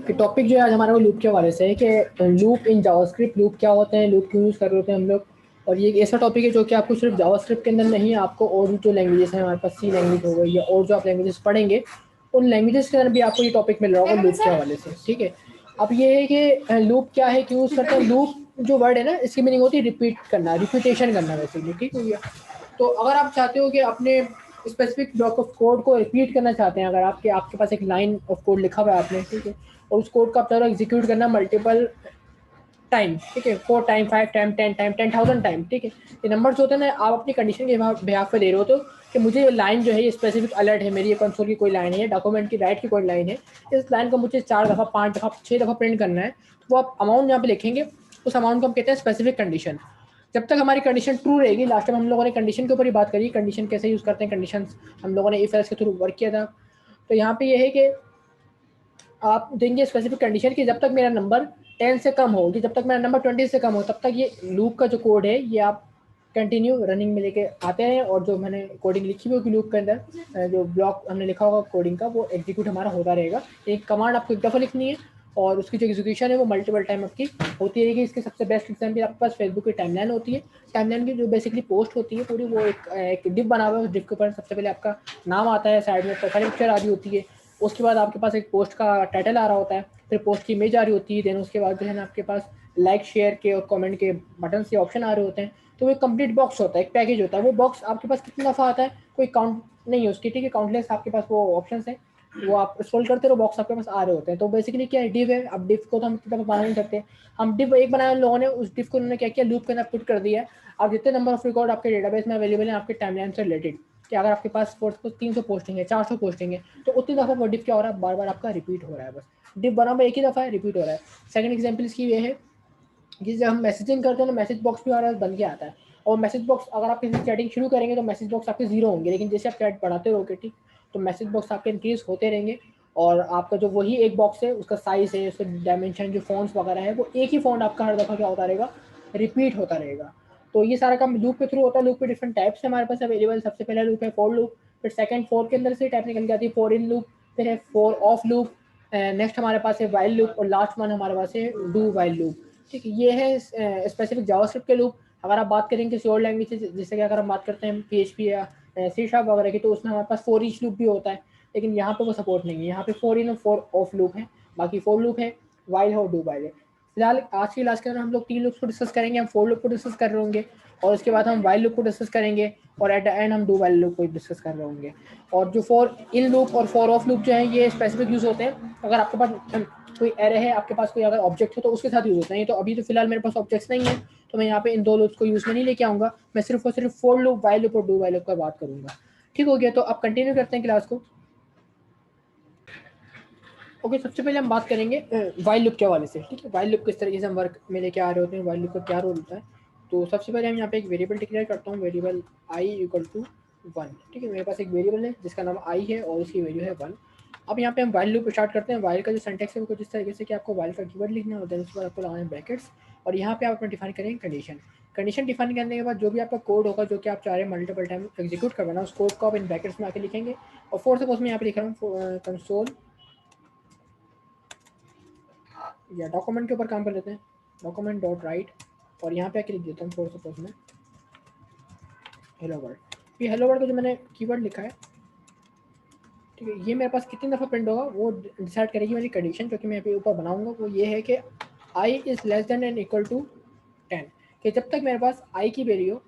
कि टॉपिक जो है आज हमारा वो लूप के हवाले से है कि लूप इन जावास्क्रिप्ट, लूप क्या होते हैं, लूप क्यों यूज़ कर रहे होते हैं हम लोग। और ये एक ऐसा टॉपिक है जो कि आपको सिर्फ जावास्क्रिप्ट के अंदर नहीं, आपको और भी जो लैंग्वेजेस हैं हमारे पास, सी लैंग्वेज हो गई या और जो आप लैंग्वेजेस पढ़ेंगे उन लैंग्वेजेस के अंदर भी आपको ये टॉपिक मिल रहा होगा लूप के हवाले से। ठीक है, अब ये है कि लूप क्या है, क्यों यूज़ करते हैं। लूप जो वर्ड है ना, इसकी मीनिंग होती है रिपीट करना, रिपीटेशन करना बेसिकली। ठीक हो गया। तो अगर आप चाहते हो कि अपने स्पेसिफिक ब्लॉक ऑफ कोड को रिपीट करना चाहते हैं, अगर आपके आपके पास एक लाइन ऑफ कोड लिखा हुआ है आपने, ठीक है, और उस कोड को आप चाहो एग्जीक्यूट करना मल्टीपल टाइम, ठीक है, 4 टाइम, 5 टाइम, 10 टाइम, 10,000 टाइम, ठीक है, ये नंबर्स होते हैं ना, आप अपनी कंडीशन के बिहाफ पे दे रहे हो तो कि मुझे ये लाइन जो है ये स्पेसिफिक अलर्ट है, मेरी ये कंसोल की कोई लाइन है, डॉक्यूमेंट की राइट की कोई लाइन है, इस लाइन को मुझे 4 दफ़ा, 5 दफ़ा, 6 दफ़ा प्रिंट करना है, तो वो आप अमाउंट यहाँ पे लिखेंगे, उस अमाउंट को हम कहते हैं स्पेसिफिक कंडीशन। जब तक हमारी कंडीशन ट्रू रहेगी, लास्ट टाइम हम लोगों ने कंडीशन के ऊपर ही बात करी, कंडीशन कैसे यूज़ करते हैं, कंडीशन हम लोगों ने इफ एल्स के थ्रू वर्क किया था। तो यहाँ पे ये है कि आप देंगे स्पेसिफिक कंडीशन कि जब तक मेरा नंबर 10 से कम हो, कि जब तक मेरा नंबर 20 से कम हो, तब तक ये लूप का जो कोड है ये आप कंटिन्यू रनिंग में लेके आते हैं, और जो मैंने कोडिंग लिखी हुई होगी लूप के अंदर, जो ब्लॉक हमने लिखा होगा कोडिंग का, वो एग्जीक्यूट हमारा होता रहेगा। एक कमांड आपको एक दफ़ा लिखनी है और उसकी जो एग्जीक्यूशन है वो मल्टीपल टाइम आपकी होती रहेगी। इसके सबसे बेस्ट एग्जाम्पल आपके पास फेसबुक की टाइमलाइन होती है। टाइमलाइन की जो बेसिकली पोस्ट होती है पूरी, वो एक डिप बना हुआ है, उस डिप के ऊपर सबसे पहले आपका नाम आता है, साइड में प्रोफाइल पिक्चर आ रही होती है, उसके बाद आपके पास एक पोस्ट का टाइटल आ रहा होता है, फिर पोस्ट की इमेज आ रही होती है, देन उसके बाद जो है ना आपके पास लाइक शेयर के और कमेंट के बटन से ऑप्शन आ रहे होते हैं। तो वो एक कंप्लीट बॉक्स होता है, एक पैकेज होता है। वो बॉक्स आपके पास कितनी दफ़ा आता है कोई काउंट नहीं है उसकी, ठीक है, काउंटलेस आपके पास वो ऑप्शन है, वो आप स्क्रॉल करते रहो, बॉक्स आपके पास आ रहे होते हैं। तो बेसिकली क्या है, डिव है। अब डिव को तो हम इतनी दफ़ा बना नहीं सकते, हम डिव एक बनाया उन लोगों ने, उस डिव को उन्होंने क्या किया, लूप के अंदर पुट कर दिया है। अब जितने नंबर ऑफ रिकॉर्ड आपके डेटाबेस में अवेलेबल हैं आपके टाइमलाइन से रिलेटेड, कि अगर आपके पास 300 पोस्टिंग है, 400 पोस्टिंग है, तो उतनी दफ़ा वो डिप क्या हो रहा है, बार बार आपका रिपीट हो रहा है। बस डिप बना हुआ एक ही दफ़ा है, रिपीट हो रहा है। सेकंड एग्जांपल इसकी ये है कि जब हम मैसेजिंग करते हैं ना, मैसेज बॉक्स भी हमारे पास बन के आता है, और मैसेज बॉक्स अगर आप किसी चैटिंग शुरू करेंगे तो मैसेज बॉक्स आपके जीरो होंगे, लेकिन जैसे आप चैट बढ़ाते रहोगे, ठीक, तो मैसेज बॉक्स आपके इंक्रीज होते रहेंगे, और आपका जो वही एक बॉक्स है उसका साइज है, उसका डायमेंशन, जो फॉन्ट्स वगैरह है, वो एक ही फॉन्ट आपका हर दफ़ा क्या होता रहेगा, रिपीट होता रहेगा। तो ये सारा काम लूप के थ्रू होता है। लूप के डिफरेंट टाइप्स है हमारे पास अवेलेबल। सबसे पहला लूप है फॉर लूप, फिर सेकंड फॉर के अंदर से टाइप निकल के आती है फॉर इन लूप, फिर है फॉर ऑफ लूप, नेक्स्ट हमारे पास है वाइल लूप, और लास्ट वन हमारे पास है डू वाइल लूप। ठीक है, ये है स्पेसिफिक जावास्क्रिप्ट के लूप। अगर आप बात करें किसी और लैंग्वेज से, जैसे कि अगर हम बात करते हैं PHP या सी शार्प वगैरह की, तो उसमें हमारे पास फॉर ईच लूप भी होता है, लेकिन यहाँ पे वो सपोर्ट नहीं है। यहाँ पे फॉर इन और फॉर ऑफ लूप है, बाकी फॉर लूप है, वाइल है और डू वाइल है। फिलहाल आज की क्लास के अंदर हम लोग 3 लूप्स को डिस्कस करेंगे। हम फॉर लूप को डिस्कस कर रहे होंगे, और उसके बाद हम वाइल लूप को डिस्कस करेंगे, और एट द एंड हम डू वाइल लूप को डिस्कस कर रहे होंगे। और जो फॉर इन लूप और फॉर ऑफ लूप जो है, ये स्पेसिफिक यूज़ होते हैं अगर आपके पास कोई एरे है, आपके पास कोई अगर ऑब्जेक्ट है तो उसके साथ यूज़ होता है। तो अभी तो फिलहाल मेरे पास ऑब्जेक्ट्स नहीं है, तो मैं यहाँ पे इन दो लूप्स को यूज़ में नहीं लेके आऊँगा। मैं सिर्फ और सिर्फ फॉर लूप, वाइल लूप और डू वाइल लूप का बात करूँगा। ठीक हो गया, तो आप कंटिन्यू करते हैं क्लास को। ओके, सबसे पहले हम बात करेंगे वाइल लूप के हवाले से। ठीक है, वाइल लूप किस तरीके से हम वर्क में लेके आ रहे होते हैं, वाइल लूप का क्या रोल होता है। तो सबसे पहले हम यहाँ पे एक वेरिएबल डिक्लेयर करता हूँ, वेरिएबल आई इक्वल टू 1। ठीक है, मेरे पास एक वेरिएबल है जिसका नाम आई है और उसकी वैल्यू है 1। अब यहाँ पे हम वाइल लूप स्टार्ट करते हैं। वाइल का जो सिंटैक्स है वो कुछ इस तरीके से कि आपको वाइल का कीवर्ड लिखना होता है, उसके बाद आपको लगाना है ब्रैकेट्स, और यहाँ पे आप अपना डिफाइन करेंगे कंडीशन। कंडीशन डिफाइन करने के बाद जो भी आपका कोड होगा, जो कि आप चाह रहे हैं मल्टीपल टाइम एग्जीक्यूट करवाना, उस कोड को आप इन ब्रैकेट्स में आके लिखेंगे। और फोर सपोज मैं यहाँ पे लिख रहा हूँ कंसोल, या डॉक्यूमेंट के ऊपर काम कर लेते हैं, डॉक्यूमेंट डॉट राइट, और यहाँ पे आके लिख देता हूँ फॉर सपोज में हेलो वर्ल्ड। ये हेलो वर्ल्ड का जो मैंने कीवर्ड लिखा है, ठीक है, ये मेरे पास कितनी दफ़ा प्रिंट होगा वो डिसाइड करेगी मेरी कंडीशन, जो कि मैं अभी ऊपर बनाऊंगा। वो ये है कि i is less than and equal to 10, कि जब तक मेरे पास आई की वैल्यू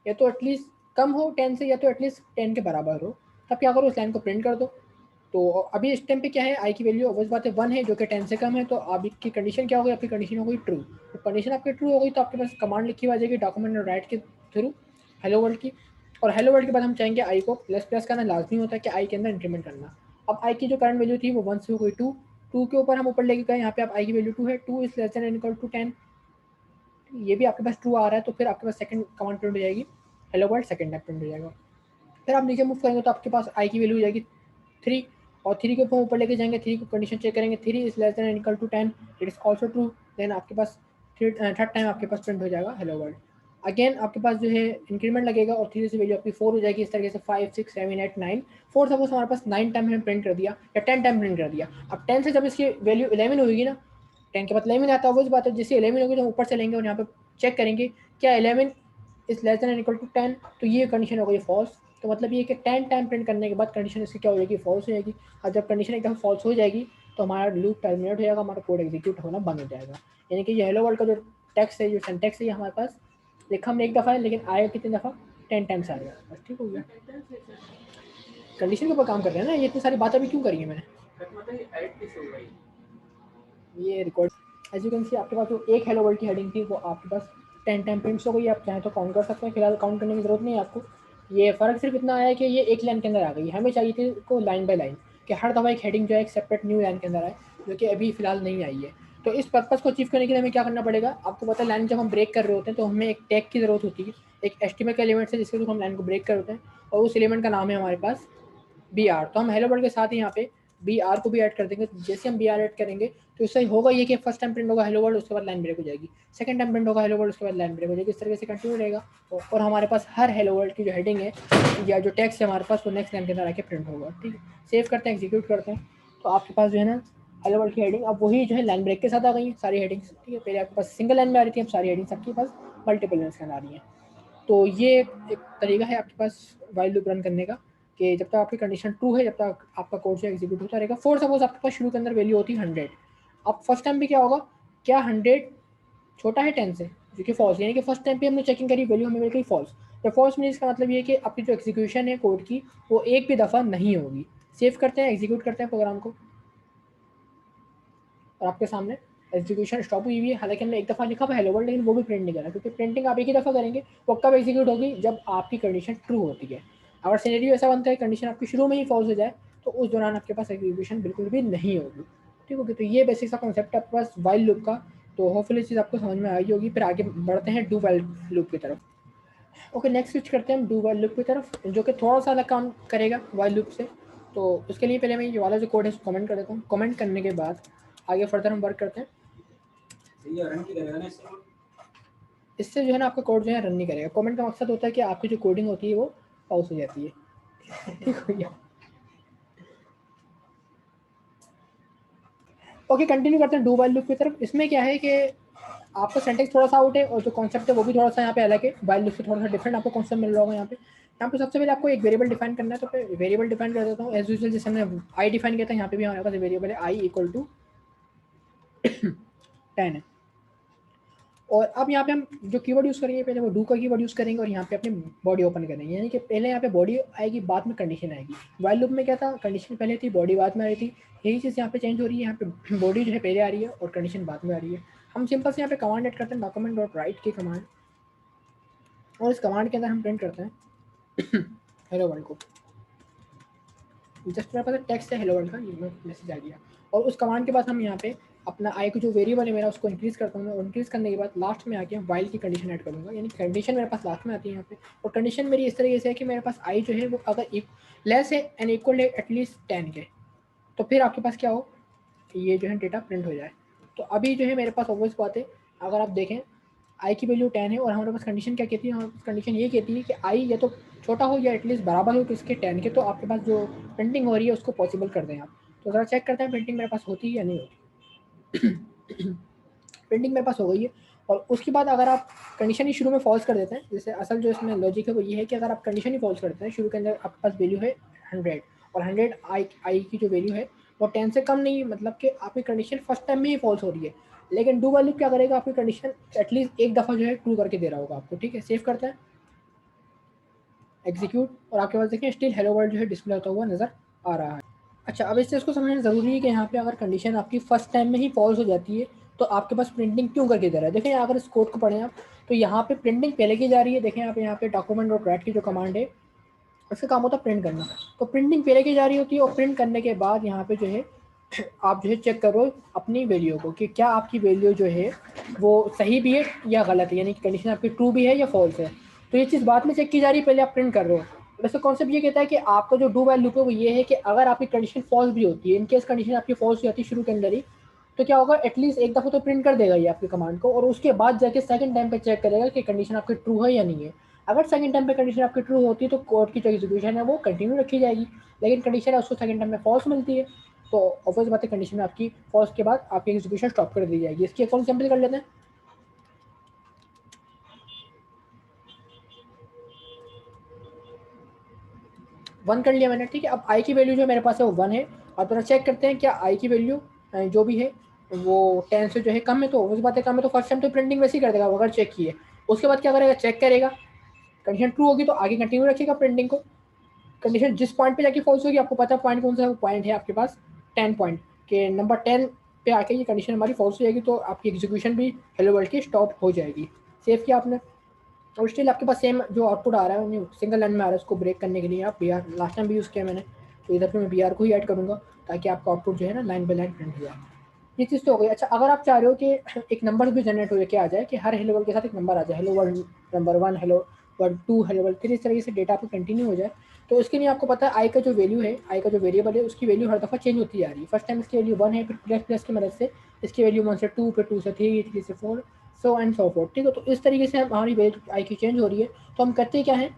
या तो एटलीस्ट कम हो 10 से, या तो एटलीस्ट 10 के बराबर हो, तब क्या करो, उस लाइन को प्रिंट कर दो। तो अभी इस टाइम पे क्या है, आई की वैल्यू ऑब्वियस बात है 1 है, जो कि 10 से कम है। तो आपकी कंडीशन क्या होगी, आपकी कंडीशन हो गई ट्रू। तो कंडीशन आपकी ट्रू हो गई तो आपके पास कमांड लिखी हुई आ जाएगी डॉक्यूमेंट और राइट के थ्रू हेलो वर्ल्ड की। और हेलो वर्ल्ड के बाद हम चाहेंगे आई को प्लस प्लस करना लाजमी होता है, कि आई के अंदर इंक्रीमेंट करना। अब आई की जो करंट वैल्यू थी वो 1 से हो गई 2, 2 के ऊपर हम ऊपर लेके गए, यहाँ पे आप आई की वैल्यू 2 है, 2 is less than and equal to 10। ये भी आपके पास ट्रू आ रहा है, तो फिर आपके पास सेकंड कमांड प्रिंट हो जाएगी, hello world second type print हो जाएगा। फिर आप नीचे मूव करेंगे तो आपके पास आई की वैल्यू हो जाएगी 3, और 3 के ऊपर लेके जाएंगे, 3 को कंडीशन चेक करेंगे, 3 is less than equal to 10, it is also true. Then आपके पास थर्ड टाइम आपके पास प्रिंट हो जाएगा हेलो वर्ल्ड। अगेन आपके पास जो है इंक्रीमेंट लगेगा और 3 से वैल्यू आपकी 4 हो जाएगी। इस तरीके से 5 6 7 8 9 4 सपोज हमारे पास 9 टाइम हमने प्रिंट कर दिया या 10 टाइम प्रिंट कर दिया। अब 10 से जब इसकी वैल्यू 11 होगी ना, 10 के बाद 11 आता है, वो बात है जैसे 11 होगी तो ऊपर से लेंगे और यहाँ पे चेक करेंगे क्या 11 is less than equal to 10, तो ये कंडीशन हो गई फॉल्स। तो मतलब ये कि 10 टाइम प्रिंट करने के बाद कंडीशन इसकी क्या हो जाएगी, फॉल्स हो जाएगी। और जब कंडीशन एकदम फॉल्स हो जाएगी तो हमारा लूप टर्मिनेट हो जाएगा, हमारा कोड एग्जीक्यूट होना बंद हो जाएगा। यानी कि ये हेलो वर्ल्ड का जो टेक्स्ट है, जो सिंटैक्स है, ये हमारे पास लिखा हमने एक दफ़ा है लेकिन आएगा कितनी दफ़ा, 10 टाइम्स आएगा। बस ठीक हो गया। कंडीशन के ऊपर काम कर रहे हैं ना, ये इतनी सारी बातें भी क्यों करी है मैंने, ये record. As you can see आपके पास जो एक हेलो वर्ल्ड की हेडिंग थी वो आपके पास 10 टाइम प्रिंट्स हो गई। आप चाहें तो काउंट कर सकते हैं, फिलहाल काउंट करने की ज़रूरत नहीं है आपको। ये फ़र्क सिर्फ इतना आया है कि ये एक लाइन के अंदर आ गई, हमें चाहिए थी को लाइन बाय लाइन कि हर दफ़ा एक हेडिंग जो है एक सेपरेट न्यू लाइन के अंदर आए, जो कि अभी फ़िलहाल नहीं आई है। तो इस पर्पज़ को अचीव करने के लिए हमें क्या करना पड़ेगा, आपको पता है लाइन जब हम ब्रेक कर रहे होते हैं तो हमें एक टैग की ज़रूरत होती है, एक एस्टीमेट का एलिमेंट है जिसके थ्रू हम लाइन को ब्रेक कर होते हैं, और उस एलिमेंट का नाम है हमारे पास बी आर। तो हम हेलो वर्ल्ड के साथ ही यहाँ पे बी आर को भी ऐड कर देंगे। जैसे हम बी आर ऐड करेंगे तो इससे होगा ये कि फर्स्ट टाइम प्रिंट होगा हेलो वर्ल्ड, उसके बाद लाइन ब्रेक हो जाएगी, सेकंड टाइम प्रिंट होगा हेलो वर्ल्ड, उसके बाद लाइन ब्रेक हो जाएगी, इस तरीके से कंटिन्यू रहेगा। और हमारे पास हर हेलो वर्ल्ड की जो हेडिंग है या जो टेक्स्ट है हमारे पास वो नेक्स्ट लाइन के अंदर आके प्रिंट होगा। ठीक है, सेव करते हैं, एग्जीक्यूट करते हैं, तो आपके पास जो है ना हेलो वर्ल्ड की हेडिंग अब वही जो है लाइन ब्रेक के साथ आ गई है सारी हेडिंग्स। ठीक है, पहले आपके पास सिंगल लाइन में आ रही थी, अब सारी हेडिंग्स आपके पास मल्टीपल लाइन्स के अंदर आ रही हैं। तो ये एक तरीका है आपके पास वाइल लूप रन करने का कि जब तक आपकी कंडीशन ट्रू है जब तक आपका कोड जो एग्जीक्यूट होता रहेगा। फॉर सपोज आपके पास शुरू के अंदर वैल्यू होती है 100, अब फर्स्ट टाइम भी क्या होगा, क्या 100 छोटा है 10 से, जो कि फॉल्स, यानी कि फर्स्ट टाइम पे हमने चेकिंग करी वैल्यू हमें मिल गई फॉल्स। तो फॉल्स मीन इसका मतलब ये है कि आपकी जो एग्जीक्यूशन है कोड की वो एक भी दफ़ा नहीं होगी। सेव करते हैं, एग्जीक्यूट करते हैं प्रोग्राम को, और आपके सामने एग्जीक्यूशन स्टॉप हुई हुई है। हालांकि हमने एक दफ़ा लिखा हुआ हेलो वर्ल्ड लेकिन वो भी प्रिंट नहीं करा, क्योंकि प्रिंटिंग आप एक ही दफ़ा करेंगे, वो कब एग्जीक्यूट होगी, जब आपकी कंडीशन ट्रू होती है। अगर सिनेरियो ऐसा बनता है कंडीशन आपकी शुरू में ही फॉल्स हो जाए तो उस दौरान आपके पास एग्जीक्यूशन बिल्कुल भी नहीं होगी। ठीक होगी, तो ये बेसिक सा कॉन्सेप्ट है आपके पास वाइल लूप का। तो होपफुली चीज़ आपको समझ में आई होगी। फिर आगे बढ़ते हैं डू वाइल लूप की तरफ। ओके, नेक्स्ट स्विच करते हैं हम डू वाइल लूप की तरफ, जो कि थोड़ा सा अलग काम करेगा वाइल लूप से। तो उसके लिए पहले मैं ये वाला जो कोड है उसको कमेंट कर देता हूँ। कमेंट करने के बाद आगे फर्दर हम वर्क करते हैं। इससे जो है ना आपका कोड जो है रन नहीं करेगा। कमेंट का मकसद होता है कि आपकी जो कोडिंग होती है वो पॉज हो जाती है। ठीक हो गया। ओके, कंटिन्यू करते हैं डू वाइल लूप की तरफ। इसमें क्या है कि आपका सेंटेक्स थोड़ा सा आउट है और जो कॉन्सेप्ट है वो भी थोड़ा सा यहाँ पे अलग है। वाइल लूप से थोड़ा सा डिफरेंट आपको कॉन्सेप्ट मिल रहा होगा यहाँ पे। यहाँ पे सबसे पहले आपको एक वेरिएबल डिफाइन करना है, तो फिर वेरिएबल डिफाइन कर देता हूँ एज यूजुअल, जैसे हमने आई डिफाइन किया था, यहाँ पे भी हमारे पास वेरिएबल है आई इक्वल टू 10 है। और अब यहाँ पे हम जो कीवर्ड यूज़ करेंगे पहले वो डू का कीवर्ड यूज़ करेंगे और यहाँ पे अपनी बॉडी ओपन करेंगे, यानी कि पहले यहाँ पे बॉडी आएगी बाद में कंडीशन आएगी। वाइल लूप में क्या था, कंडीशन पहले थी बॉडी बाद में आ रही थी, यही चीज़ यहाँ पे चेंज हो रही है। यहाँ पे बॉडी जो है पहले आ रही है और कंडीशन बाद में आ रही है। हम सिंपल से यहाँ पे कमांड एड करते हैं, डॉक्यूमेंट डॉट राइट की कमांड, और इस कमांड के अंदर हम प्रिंट करते हैं हेलो वर्ल्ड को। जस्ट मेरे पास टेक्स्ट है हेलो वर्ल्ड का, ये मैसेज आ गया। और उस कमांड के बाद हम यहाँ पे अपना आई को जो वेरिएबल है मेरा उसको इंक्रीज़ करता हूँ, और इंक्रीज़ करने के बाद लास्ट में आके वाइल की कंडीशन ऐड करूँगा, यानी कंडीशन मेरे पास लास्ट में आती है यहाँ पे। और कंडीशन मेरी इस तरीके से है कि मेरे पास आई जो है वो अगर लेस है एंड इक्वल है एटलीस्ट 10 के, तो फिर आपके पास क्या हो, ये जो है डेटा प्रिंट हो जाए। तो अभी जो है मेरे पास ऑब्वियस बात है, अगर आप देखें आई की वैल्यू 10 है और हमारे पास कंडीशन क्या कहती है, हमारे पास कंडीशन ये कहती है कि आई या तो छोटा हो या एटलीस्ट बराबर हो किसके 10 के, तो आपके पास जो प्रिंटिंग हो रही है उसको पॉसिबल कर दें आप। तो ज़रा चेक करते हैं प्रिंटिंग मेरे पास होती है या नहीं होती। प्रिंटिंग मेरे पास हो गई है। और उसके बाद अगर आप कंडीशन ही शुरू में फॉल्स कर देते हैं, जैसे असल जो इसमें लॉजिक है वो ये है कि अगर आप कंडीशन ही फॉल्स करते हैं, शुरू के अंदर आपके पास वैल्यू है 100 और 100 आई की जो वैल्यू है वो 10 से कम नहीं है, मतलब कि आपकी कंडीशन फर्स्ट टाइम में ही फॉल्स हो रही है। लेकिन डू वाइल लूप क्या करेगा, आपकी कंडीशन एटलीस्ट एक दफ़ा जो है ट्रू करके दे रहा होगा आपको। ठीक है, सेव करते हैं, एग्जीक्यूट, और आपके पास देखिए स्टिल हेलो वर्ल्ड जो है डिस्प्ले होता हुआ नज़र आ रहा है। अच्छा, अब इससे इसको समझना ज़रूरी है कि यहाँ पे अगर कंडीशन आपकी फर्स्ट टाइम में ही फॉल्स हो जाती है तो आपके पास प्रिंटिंग क्यों करके दे रहा है। देखें अगर इस कोड को पढ़ें आप तो यहाँ पे प्रिंटिंग पहले की जा रही है। देखें यहाँ पे डॉक्यूमेंट डॉट राइट की जो कमांड है उसका काम होता है प्रिंट करना, तो प्रिंटिंग पहले की जा रही होती है और प्रिंट करने के बाद यहाँ पे जो है आप जो है चेक करो अपनी वैल्यू को कि क्या आपकी वैल्यू जो है वो सही भी है या गलत है, यानी कि कंडीशन आपकी ट्रू भी है या फॉल्स है। तो ये चीज़ बाद में चेक की जा रही है, पहले आप प्रिंट कर रहे हो। वैसे कॉन्सेप्ट ये कहता है कि आपका जो डू वाइल लूप है वो ये है कि अगर आपकी कंडीशन फॉल्स भी होती है, इनकेस कंडीशन आपकी फॉल्स भी होती है शुरू के अंदर ही, तो क्या होगा, एटलीस्ट एक दफ़ा तो प्रिंट कर देगा ये आपकी कमांड को, और उसके बाद जाके सेकंड टाइम पे चेक करेगा कि कंडीशन आपकी ट्रू है या नहीं है। अगर सेकंड टाइम पे कंडीशन आपकी ट्रू होती है तो कोड की जो एग्जीक्यूशन है वो कंटिन्यू रखी जाएगी, लेकिन कंडीशन है उसको सेकंड टाइम में फॉल्स मिलती है तो ऑब्वियस बात है कंडीशन में आपकी फॉल्स के बाद आपकी एग्जीक्यूशन स्टॉप कर दी जाएगी। इसकी एक और एग्जांपल कर लेते हैं। 1 कर लिया मैंने, ठीक है। अब आई की वैल्यू जो मेरे पास है वो 1 है, और थोड़ा चेक करते हैं क्या आई की वैल्यू जो भी है वो 10 से जो है कम है, तो उस बात है कम है तो फर्स्ट टाइम तो प्रिंटिंग वैसे ही कर देगा अगर चेक किए। उसके बाद क्या करेगा, चेक करेगा, कंडीशन ट्रू होगी तो आगे कंटिन्यू रखेगा प्रिंटिंग को। कंडीशन जिस पॉइंट पे जाके फॉल्स होगी, आपको पता है पॉइंट कौन सा है, वो पॉइंट है आपके पास 10 पॉइंट के नंबर 10 पे आके ये कंडीशन हमारी फॉल्स हो जाएगी, तो आपकी एग्जीक्यूशन भी हेलो वर्ल्ड की स्टॉप हो जाएगी। सेव किया आपने, और स्टिल आपके पास सेम जो आउटपुट आ रहा है सिंगल लाइन में आ रहा है, उसको ब्रेक करने के लिए आप बी आर लास्ट टाइम भी यूज़ किया मैंने, तो इधर पे मैं बी आर को ही ऐड करूँगा ताकि आपका आउटपुट जो है ना लाइन बाय लाइन प्रिंट हो जाए। ये चीज़ तो हो गई। अच्छा, अगर आप चाह रहे हो कि एक नंबर भी जनरेट हो के आ जाए कि हर हेलो वर्ल्ड के साथ एक नंबर आ जाए, hello world number 1, hello world 2, hello world 3, इस तरीके से डेटा आपको कंटिन्यू हो जाए, तो इसके लिए आपको पता है आई का जो वैल्यू है, आई का जो वेरिएबल है उसकी वैल्यू हर दफ़ा चेंज होती जा रही है। फर्स्ट टाइम इसकी वैल्यू 1 है, फिर प्लस प्लस की मदद से इसकी वैल्यू 1 से 2, फिर 2 से 3, 3 से 4, सो एंड सो फोर्थ, ठीक है। तो इस तरीके से हमारी वैल्यू आई की चेंज हो रही है, तो हम करते क्या है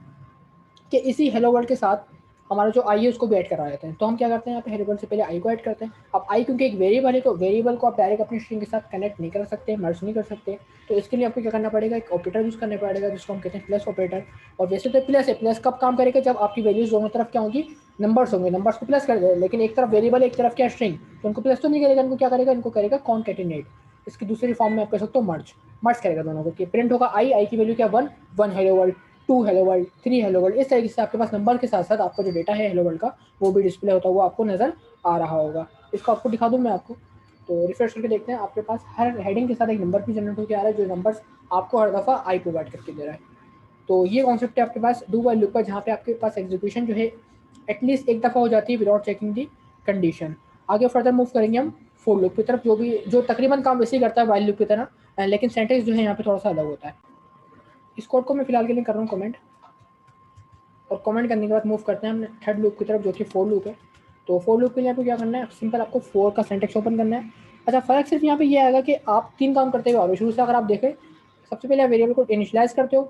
कि इसी हेलो वर्ल्ड के साथ हमारा जो आई है उसको भी ऐड करा देते हैं। तो हम क्या करते हैं, यहाँ पे हेलो वर्ल्ड से पहले आई को ऐड करते हैं। अब आई क्योंकि एक वेरिएबल है तो वेरिएबल को आप डायरेक्ट अपनी स्ट्रिंग के साथ कनेक्ट नहीं कर सकते, मर्ज नहीं कर सकते, तो इसके लिए आपको क्या करना पड़ेगा, एक ऑपरेटर यूज़ करना पड़ेगा जिसको हम कहते हैं प्लस ऑपरेटर। और वैसे तो प्लस है, प्लस कब काम करेगा, जब आपकी वैल्यूज दोनों तरफ क्या होंगी, नंबर्स होंगे, नंबर्स को प्लस कर दे, लेकिन एक तरफ वेरिएबल एक तरफ क्या स्ट्रिंग, तो उनको प्लस तो नहीं करेगा, इनको क्या करेगा, इनको करेगा कॉन्कैटिनेट। इसकी दूसरी फॉर्म में आप कह सकते हो मर्ज, मर्ज करेगा दोनों को, कि प्रिंट होगा आई, आई की वैल्यू क्या 1, 1 hello world, 2 hello world, 3 hello world, इस तरीके से आपके पास नंबर के साथ साथ आपका जो डेटा है हेलो वर्ल्ड का वो भी डिस्प्ले होता हुआ आपको नज़र आ रहा होगा। इसको आपको दिखा दूँ मैं आपको, तो रिफ्रेश करके देखते हैं, आपके पास हर हेडिंग के साथ एक नंबर भी जनरेट होकर आ रहा है, जो नंबर्स आपको हर दफ़ा आई प्रोवाइड करके दे रहा है। तो ये कॉन्सेप्ट है आपके पास डू वाइल लूप का, जहाँ पे आपके पास एग्जीक्यूशन जो है एटलीस्ट एक दफ़ा हो जाती है विदाउट चेकिंग दी कंडीशन। आगे फर्दर मूव करेंगे हम फोर लूप की तरफ, जो तकरीबन काम वैसे ही करता है वाइल लूप की तरह, लेकिन सेंटेंस जो है यहाँ पे थोड़ा सा अलग होता है। इस कोड को मैं फिलहाल के लिए कर रहा हूँ कमेंट, और कमेंट करने के बाद मूव करते हैं हमने थर्ड लूप की तरफ जो कि फोर लूप है। तो फोर लूप के लिए आपको क्या करना है, सिंपल आपको फोर का सिंटेक्स ओपन करना है। अच्छा, फ़र्क सिर्फ यहाँ पे ये आएगा कि आप 3 काम करते हुए आ रहे हो शुरू से। अगर आप देखें, सबसे पहले आप वेरिएबल को इनिशियलाइज़ करते हो,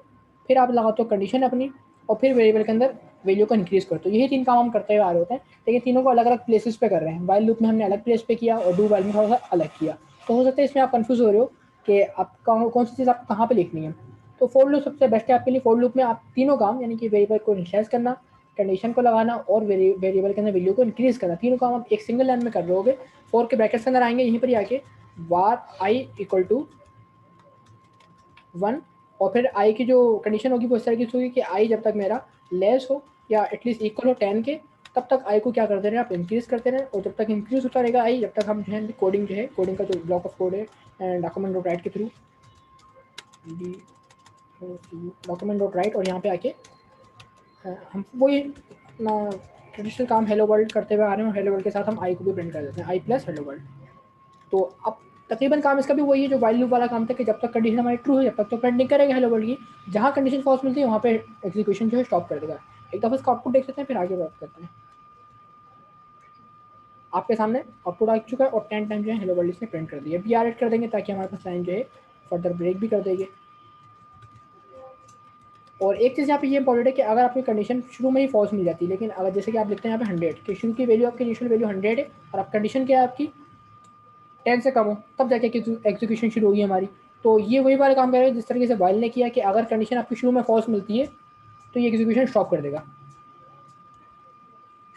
फिर आप लगाते हो कंडीशन अपनी, और फिर वेरिएबल के अंदर वैल्यू को इंक्रीज़ करते हो। यही 3 काम हम करते हुए आ रहे होते हैं, लेकिन तीनों को अलग-अलग प्लेसेस पे कर रहे हैं। व्हाइल लूप में हमने अलग प्लेस पे किया और डू व्हाइल में थोड़ा-सा अलग किया। तो हो सकता है इसमें आप कन्फ्यूज़ हो रहे हो कि आप कौन-सी चीज़ आपको कहाँ पे लिखनी है। तो फोर लूप सबसे बेस्ट है आपके लिए। फोर लूप में आप तीनों काम, यानी कि वेरिएबल को इनिशियलाइज़ करना, कंडीशन को लगाना और वेरिएबल के अंदर वैल्यू को इंक्रीज़ करना, तीनों काम आप एक सिंगल लाइन में कर रहे होगे। फोर के ब्रैकेट्स के अंदर आएंगे, यहीं पर ही आके वार आई इक्वल टू 1, और फिर आई की जो कंडीशन होगी वो इस तरीके से होगी कि आई जब तक मेरा लेस हो या एटलीस्ट इक्वल हो 10 के, तब तक आई को क्या करते रहे, आप इंक्रीज़ करते रहें, और जब तक इंक्रीज़ होता रहेगा आई, जब तक हम जो है कोडिंग जो है, कोडिंग का जो ब्लॉक ऑफ कोड है डॉक्यूमेंट डॉट राइट के थ्रू डॉक्यूमेंट डॉट राइट, और यहाँ पे आके हम वही अपना ट्रेडिशनल काम हेलो वर्ल्ड करते हुए आ रहे हैं, और हेलो वर्ल्ड के साथ हम आई को भी प्रिंट कर देते हैं, आई प्लस हेलो वर्ल्ड। तो अब तकरीबन काम इसका भी वही है जो वाइल लूप वाला काम था, कि जब तक कंडीशन हमारी ट्रू है जब तक तो प्रिंटिंग करेगा हेलो वर्ल्ड की, जहाँ कंडीशन फॉल्स मिलती है वहाँ पे एग्जीक्यूशन जो है स्टॉप कर देगा। एक दफ़ा इसका आउटपुट देख सकते हैं, फिर आगे बात करते हैं। आपके सामने आउटपुट आ चुका है, और 10 टाइम जो है हेलो वर्ल्ड इसने प्रिंट कर दिया। बी आर एड कर देंगे ताकि हमारे पास लाइन जो है फर्दर ब्रेक भी कर देंगे। और एक चीज़ यहाँ पे ये इंपॉर्टेंट है कि अगर आपकी कंडीशन शुरू में ही फॉल्स मिल जाती है, लेकिन अगर जैसे कि आप लिखते हैं यहाँ पे 100 कि शुरू की वैल्यू आपकी इनिशियल वैल्यू 100 है, और आप कंडीशन क्या है आपकी 10 से कम हो, तब जाके एग्जीक्यूशन शुरू होगी हमारी। तो ये वही वाला काम कर रहे हैं जिस तरीके से वाइल ने किया, कि अगर कंडीशन आपकी शुरू में फॉल्स मिलती है तो ये एग्जीक्यूशन स्टॉप कर देगा।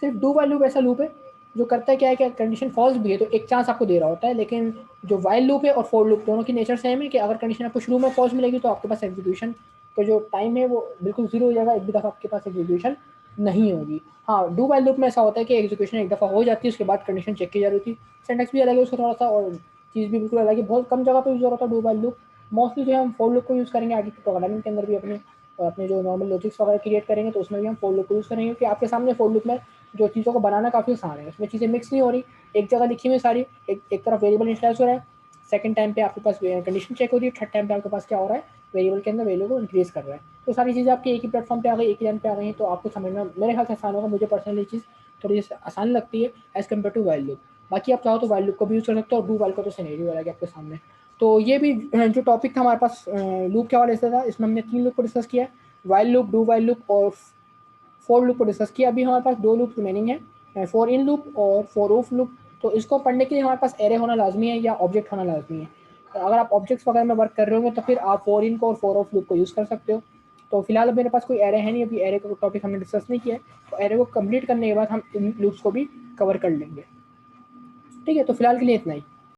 सिर्फ डू वाइल लूप ऐसा लूप है जो करता है क्या है कि कंडीशन फॉल्स भी है तो एक चांस आपको दे रहा होता है, लेकिन जो वाइल लूप है और फोर लूप दोनों की नेचर सेम है कि अगर कंडीशन आपको शुरू में फॉल्स मिलेगी तो आपके पास एग्जीक्यूशन का जो टाइम है वो बिल्कुल जीरो हो जाएगा, एक भी दफ़ा आपके पास एग्जीक्यूशन नहीं होगी। हाँ, डू वाइल लूप में ऐसा होता है कि एग्जीक्यूशन एक दफ़ा हो जाती है, उसके बाद कंडीशन चेक की जा रही थी। सिंटैक्स भी अलग है उसका थोड़ा सा, और चीज़ भी बिल्कुल अलग है, बहुत कम जगह पर यूज़ हो रहा था डू वाइल लूप। मोस्टली जो है हम फोर लूप को यूज़ करेंगे आगे प्रोग्रामिंग के अंदर भी, अपने अपने जो नॉर्मल लॉजिक्स वगैरह क्रिएट करेंगे तो उसमें भी हम फोर लूप को यूज़ करेंगे, क्योंकि आपके सामने फोर लूप में जो चीज़ों को बनाना काफ़ी आसान है, उसमें चीज़ें मिक्स नहीं हो रही, एक जगह लिखी हुई सारी, एक तरफ वेरिएबल इनिशियलाइज हो रहा है, सेकंड टाइम पे आपके पास कंडीशन चेक हो रही है, थर्ड टाइम पे आपके पास क्या हो रहा है, वेरिएबल के अंदर वैल्यू को इंक्रीज कर रहा है। तो सारी चीज़ें आपकी एक ही प्लेटफॉर्म पे आ गई, एक ही लाइन पे आ गई हैं, तो आपको समझना मेरे ख्याल से आसान होगा। मुझे पर्सनली चीज़ थोड़ी सी आसान लगती है as compare to while loop. बाकी आप चाहो तो वाइल लूप को भी यूज़ कर सकते हो, और डू वाइल का तो सिनेरियो वाला आपके सामने। तो ये भी जो टॉपिक था हमारे पास लूप के हवाले से था, इसमें हमने 3 लूप को डिस्कस किया, while loop, do while loop और फॉर लूप को डिस्कस किया। अभी हमारे पास 2 लूप रिमेनिंग है, फॉर इन लूप और फॉर ऑफ लूप। तो इसको पढ़ने के लिए हमारे पास एरे होना लाजमी है या ऑब्जेक्ट होना लाजमी है। तो अगर आप ऑब्जेक्ट्स वगैरह में वर्क कर रहे होंगे तो फिर आप फॉर इन को और फॉर ऑफ लूप को यूज़ कर सकते हो। तो फिलहाल मेरे पास कोई एरे है नहीं, अभी एरे का टॉपिक हमने डिस्कस नहीं किया है, तो एरे को कंप्लीट करने के बाद हम इन लूप्स को भी कवर कर लेंगे। ठीक है, तो फिलहाल के लिए इतना ही।